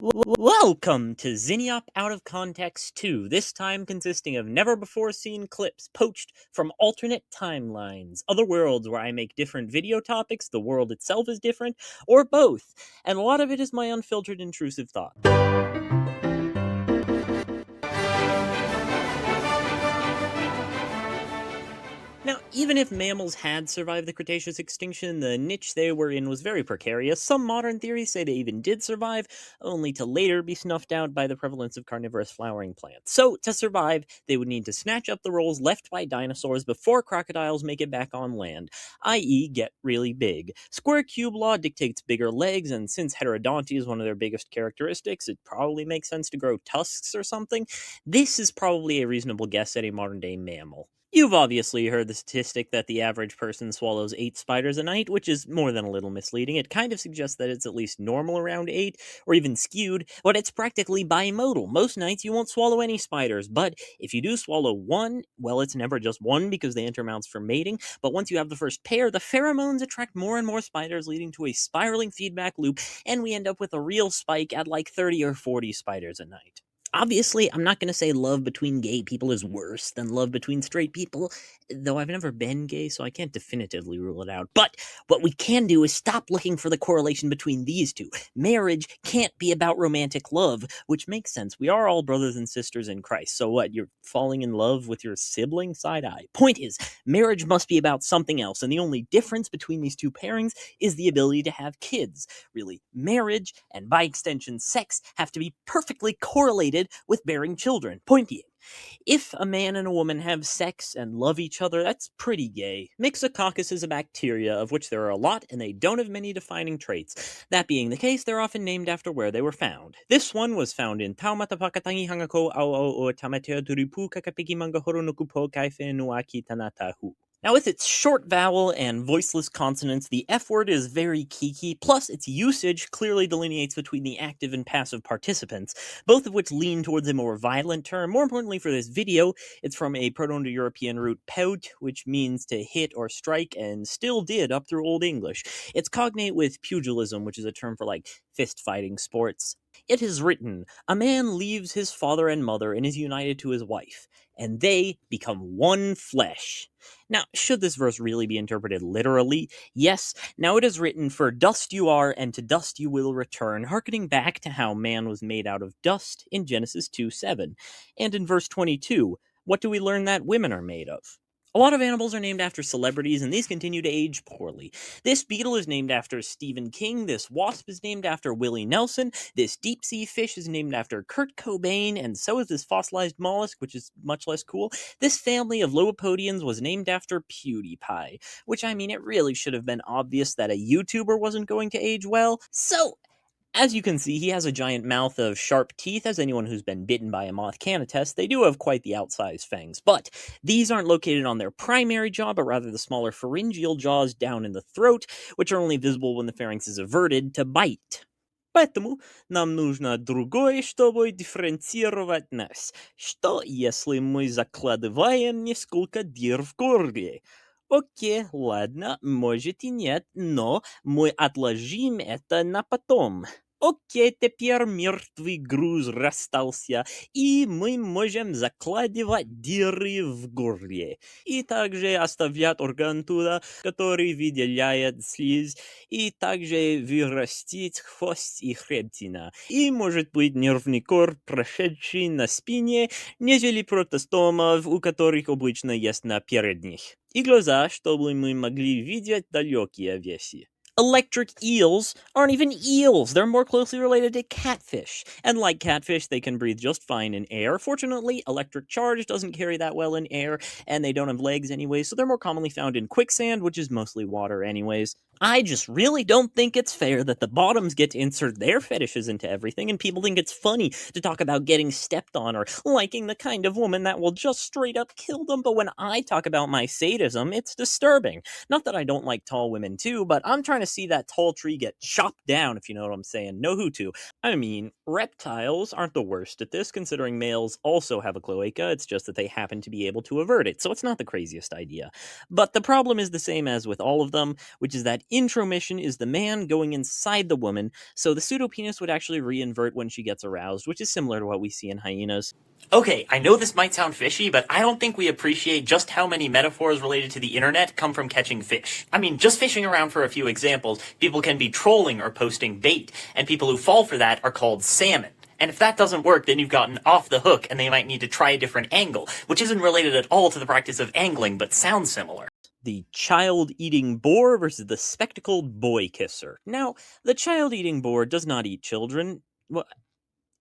Welcome to Zzineohp Out of Context 2, this time consisting of never-before-seen clips poached from alternate timelines, other worlds where I make different video topics, the world itself is different, or both, and a lot of it is my unfiltered intrusive thought. Now, even if mammals had survived the Cretaceous extinction, the niche they were in was very precarious. Some modern theories say they even did survive, only to later be snuffed out by the prevalence of carnivorous flowering plants. So, to survive, they would need to snatch up the roles left by dinosaurs before crocodiles make it back on land, i.e. get really big. Square cube law dictates bigger legs, and since heterodonty is one of their biggest characteristics, it probably makes sense to grow tusks or something. This is probably a reasonable guess at a modern-day mammal. You've obviously heard the statistic that the average person swallows 8 spiders a night, which is more than a little misleading. It kind of suggests that it's at least normal around 8, or even skewed, but it's practically bimodal. Most nights you won't swallow any spiders, but if you do swallow one, well, it's never just one because they enter mouths for mating, but once you have the first pair, the pheromones attract more and more spiders, leading to a spiraling feedback loop, and we end up with a real spike at like 30 or 40 spiders a night. Obviously, I'm not going to say love between gay people is worse than love between straight people, though I've never been gay, so I can't definitively rule it out. But what we can do is stop looking for the correlation between these two. Marriage can't be about romantic love, which makes sense. We are all brothers and sisters in Christ. So what, you're falling in love with your sibling? Side eye. Point is, marriage must be about something else, and the only difference between these two pairings is the ability to have kids. Really, marriage, and by extension sex, have to be perfectly correlated with bearing children. Point being, if a man and a woman have sex and love each other, that's pretty gay. Myxococcus is a bacteria, of which there are a lot, and they don't have many defining traits. That being the case, they're often named after where they were found. This one was found in Taumatapakatangi Hangako Ao o Tamatea Turipu Kakapiki Mangahoro no Kupo Kaife Nuaki Tanatahu. Now, with its short vowel and voiceless consonants, the F word is very kiki, plus its usage clearly delineates between the active and passive participants, both of which lean towards a more violent term. More importantly for this video, it's from a Proto-European root peut, which means to hit or strike, and still did up through Old English. It's cognate with pugilism, which is a term for, like, fist-fighting sports. It is written, a man leaves his father and mother and is united to his wife, and they become one flesh. Now, should this verse really be interpreted literally? Yes. Now it is written, for dust you are, and to dust you will return, hearkening back to how man was made out of dust in Genesis 2:7. And in verse 22, what do we learn that women are made of? A lot of animals are named after celebrities, and these continue to age poorly. This beetle is named after Stephen King, this wasp is named after Willie Nelson, this deep-sea fish is named after Kurt Cobain, and so is this fossilized mollusk, which is much less cool. This family of lobopodians was named after PewDiePie, which, I mean, it really should have been obvious that a YouTuber wasn't going to age well. So, as you can see, he has a giant mouth of sharp teeth. As anyone who's been bitten by a moth can attest, they do have quite the outsized fangs. But these aren't located on their primary jaw, but rather the smaller pharyngeal jaws down in the throat, which are only visible when the pharynx is averted to bite. Поэтому нам нужно другое, чтобы дифференцировать нас. Что, если мы закладываем несколько дыр в горле? Окей, ладно, может и нет, но мы отложим это на потом. Окей, теперь мертвый груз расстался, и мы можем закладывать дыры в горле. И также оставлять орган туда, который выделяет слизь, и также вырастить хвост и хребтина. И может быть нервный корд, прошедший на спине, нежели протостомов, у которых обычно есть на передних. И глаза, чтобы мы могли видеть далекие вещи. Electric eels aren't even eels. They're more closely related to catfish. And like catfish, they can breathe just fine in air. Fortunately, electric charge doesn't carry that well in air, and they don't have legs anyway, so they're more commonly found in quicksand, which is mostly water anyways. I just really don't think it's fair that the bottoms get to insert their fetishes into everything, and people think it's funny to talk about getting stepped on or liking the kind of woman that will just straight up kill them, but when I talk about my sadism, it's disturbing. Not that I don't like tall women too, but I'm trying to see that tall tree get chopped down, if you know what I'm saying. No Hutu. I mean, reptiles aren't the worst at this, considering males also have a cloaca. It's just that they happen to be able to avert it, so it's not the craziest idea. But the problem is the same as with all of them, which is that Intromission is the man going inside the woman, so the pseudopenis would actually reinvert when she gets aroused, which is similar to what we see in hyenas. Okay, I know this might sound fishy, but I don't think we appreciate just how many metaphors related to the internet come from catching fish. I mean, just fishing around for a few examples, people can be trolling or posting bait, and people who fall for that are called salmon. And if that doesn't work, then you've gotten off the hook and they might need to try a different angle, which isn't related at all to the practice of angling, but sounds similar. The child-eating boar versus the spectacled boy kisser. Now, the child-eating boar does not eat children. Well,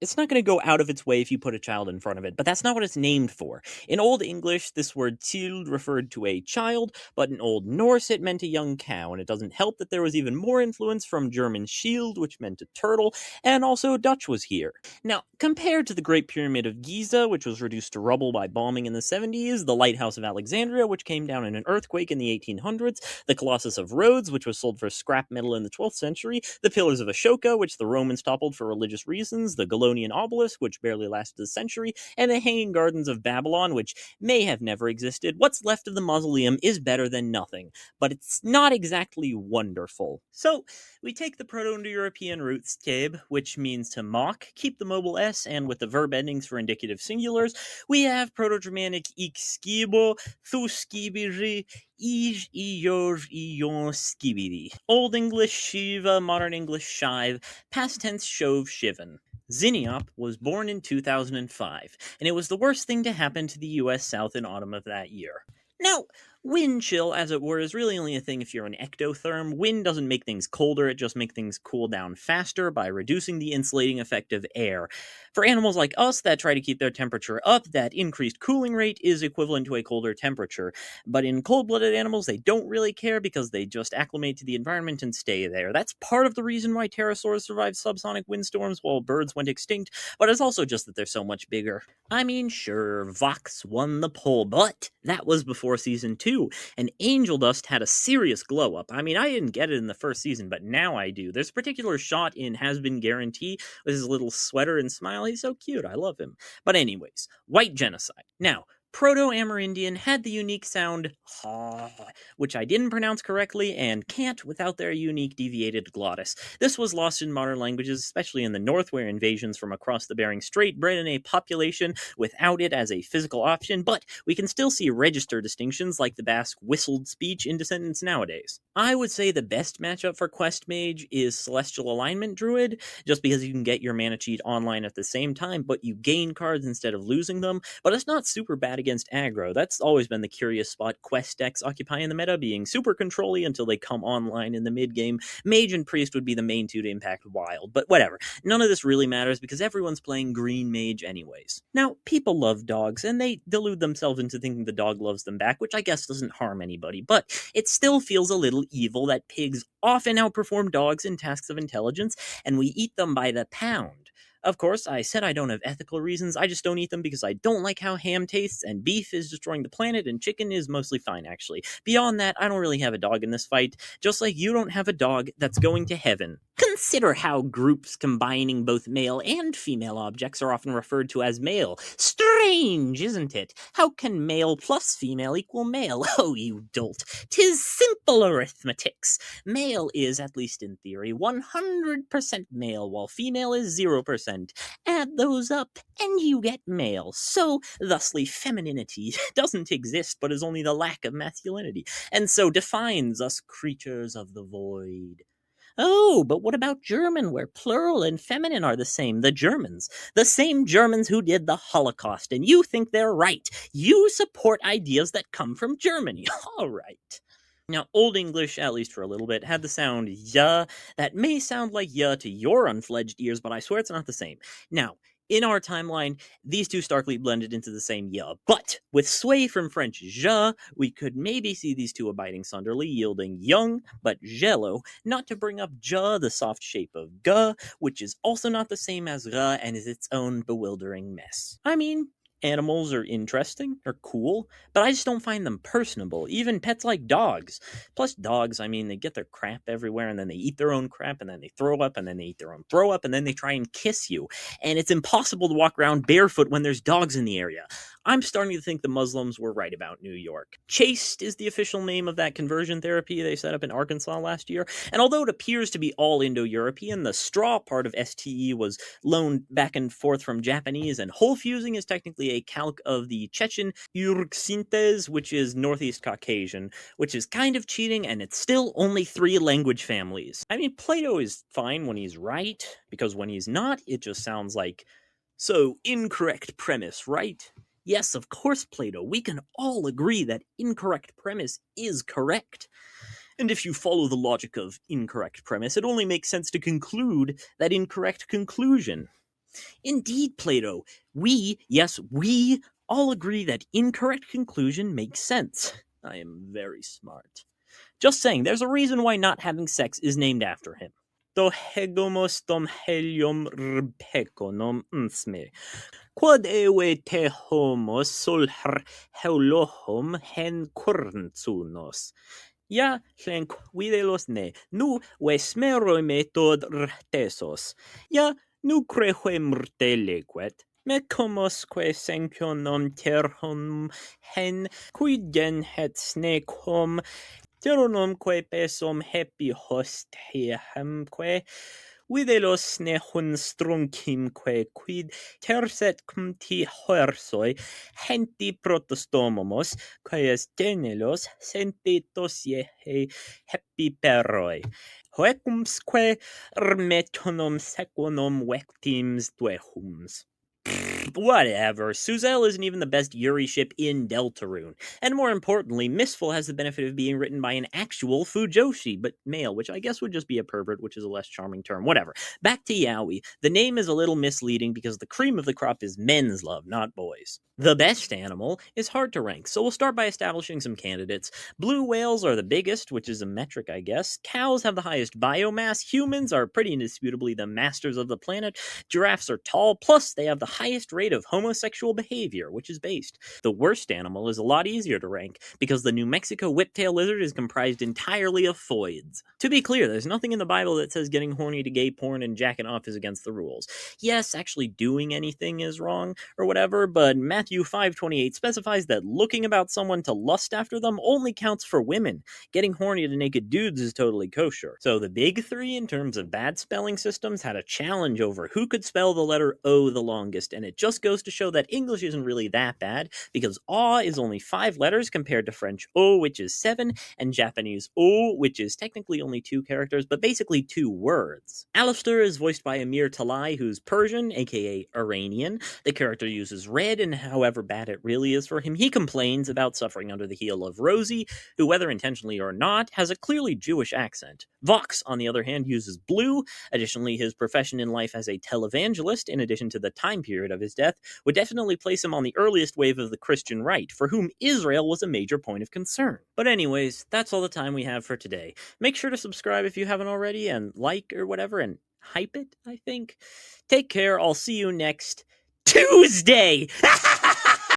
it's not going to go out of its way if you put a child in front of it, but that's not what it's named for. In Old English, this word "tild" referred to a child, but in Old Norse it meant a young cow, and it doesn't help that there was even more influence from German "shield," which meant a turtle, and also Dutch was here. Now, compared to the Great Pyramid of Giza, which was reduced to rubble by bombing in the 70s, the Lighthouse of Alexandria, which came down in an earthquake in the 1800s, the Colossus of Rhodes, which was sold for scrap metal in the 12th century, the Pillars of Ashoka, which the Romans toppled for religious reasons, the Obelisk, which barely lasted a century, and the Hanging Gardens of Babylon, which may have never existed. What's left of the mausoleum is better than nothing, but it's not exactly wonderful. So, we take the Proto-European roots "keb," which means to mock, keep the mobile s, and with the verb endings for indicative singulars, we have Proto-Germanic ik skibo, thu skibiri, ij, ioj, ion, skibidi. Old English shiva, Modern English shive, past tense shove, shiven. Zzineohp was born in 2005, and it was the worst thing to happen to the US South in autumn of that year. Now, wind chill, as it were, is really only a thing if you're an ectotherm. Wind doesn't make things colder, it just makes things cool down faster by reducing the insulating effect of air. For animals like us that try to keep their temperature up, that increased cooling rate is equivalent to a colder temperature. But in cold-blooded animals, they don't really care because they just acclimate to the environment and stay there. That's part of the reason why pterosaurs survived subsonic windstorms while birds went extinct, but it's also just that they're so much bigger. I mean, sure, Vox won the poll, but that was before Season 2, and Angel Dust had a serious glow-up. I mean, I didn't get it in the first season, but now I do. There's a particular shot in Has Been Guarantee with his little sweater and smile. He's so cute. I love him. But anyways, white genocide. Now, Proto-Amerindian had the unique sound "ha," which I didn't pronounce correctly and can't without their unique deviated glottis. This was lost in modern languages, especially in the north, where invasions from across the Bering Strait bred in a population without it as a physical option, but we can still see register distinctions like the Basque whistled speech in Descendants nowadays. I would say the best matchup for Quest Mage is Celestial Alignment Druid, just because you can get your mana cheat online at the same time, but you gain cards instead of losing them, but it's not super bad against aggro. That's always been the curious spot Quest decks occupy in the meta, being super control-y until they come online in the mid-game. Mage and Priest would be the main two to impact Wild, but whatever. None of this really matters because everyone's playing Green Mage anyways. Now, people love dogs, and they delude themselves into thinking the dog loves them back, which I guess doesn't harm anybody, but it still feels a little evil that pigs often outperform dogs in tasks of intelligence, and we eat them by the pound. Of course, I said I don't have ethical reasons, I just don't eat them because I don't like how ham tastes, and beef is destroying the planet, and chicken is mostly fine, actually. Beyond that, I don't really have a dog in this fight, just like you don't have a dog that's going to heaven. Consider how groups combining both male and female objects are often referred to as male. Strange, isn't it? How can male plus female equal male? Oh, you dolt. 'Tis simple arithmetics. Male is, at least in theory, 100% male, while female is 0%. Add those up, and you get male. So, thusly, femininity doesn't exist, but is only the lack of masculinity, and so defines us creatures of the void. Oh, but what about German, where plural and feminine are the same? The Germans. The same Germans who did the Holocaust, and you think they're right. You support ideas that come from Germany. All right. Now, Old English, at least for a little bit, had the sound "ya" that may sound like "ya" to your unfledged ears, but I swear it's not the same. Now, in our timeline, these two starkly blended into the same "ya," but with sway from French "je," we could maybe see these two abiding sunderly, yielding young, but jello, not to bring up "ja," the soft shape of "ga," which is also not the same as "ra" and is its own bewildering mess. I mean, animals are interesting, or cool, but I just don't find them personable, even pets like dogs. Plus, dogs, I mean, they get their crap everywhere, and then they eat their own crap, and then they throw up, and then they eat their own throw up, and then they try and kiss you. And it's impossible to walk around barefoot when there's dogs in the area. I'm starting to think the Muslims were right about New York. Chaste is the official name of that conversion therapy they set up in Arkansas last year, and although it appears to be all Indo-European, the straw part of STE was loaned back and forth from Japanese, and hole fusing is technically a calque of the Chechen Urksintez, which is Northeast Caucasian, which is kind of cheating, and it's still only 3 language families. I mean, Plato is fine when he's right, because when he's not, it just sounds like, so incorrect premise, right? Yes, of course, Plato, we can all agree that incorrect premise is correct. And if you follow the logic of incorrect premise, it only makes sense to conclude that incorrect conclusion. Indeed, Plato, we all agree that incorrect conclusion makes sense. I am very smart. Just saying, there's a reason why not having sex is named after him. To hegomos tom helium rbekonom nsme. Quod ewe te homos solhar heulohom hen curntsunos. Ja hlen quidelos ne, nu vesmero metod rtesos. Ja nu crehue mrte lequet. Me comosque senkionom terhom hen quiden het snecom teronomque pesom hepi hostehemque videlos ne hunstrunkimque quid terset cumti hoersoi henti protostomomos quaes genelos sentitosie hepi peroi hoecumsque rmetonom sequonom vectims duehums. Whatever, Suzel isn't even the best Yuri ship in Deltarune. And more importantly, Mistful has the benefit of being written by an actual Fujoshi, but male, which I guess would just be a pervert, which is a less charming term. Whatever. Back to Yaoi. The name is a little misleading because the cream of the crop is men's love, not boys. The best animal is hard to rank, so we'll start by establishing some candidates. Blue whales are the biggest, which is a metric, I guess. Cows have the highest biomass. Humans are pretty indisputably the masters of the planet. Giraffes are tall, plus they have the highest rate of homosexual behavior, which is based. The worst animal is a lot easier to rank, because the New Mexico whiptail lizard is comprised entirely of foids. To be clear, there's nothing in the Bible that says getting horny to gay porn and jacking off is against the rules. Yes, actually doing anything is wrong, or whatever, but Matthew 5:28 specifies that looking about someone to lust after them only counts for women. Getting horny to naked dudes is totally kosher. So the big 3 in terms of bad spelling systems had a challenge over who could spell the letter O the longest, and it just goes to show that English isn't really that bad, because aw is only 5 letters compared to French O, which is 7, and Japanese O, which is technically only 2 characters, but basically 2 words. Alistair is voiced by Amir Talai, who's Persian, aka Iranian. The character uses red, and however bad it really is for him, he complains about suffering under the heel of Rosie, who, whether intentionally or not, has a clearly Jewish accent. Vox, on the other hand, uses blue. Additionally, his profession in life as a televangelist, in addition to the time period of his death, would definitely place him on the earliest wave of the Christian right, for whom Israel was a major point of concern. But anyways, that's all the time we have for today. Make sure to subscribe if you haven't already, and like or whatever, and hype it, I think. Take care, I'll see you next Tuesday!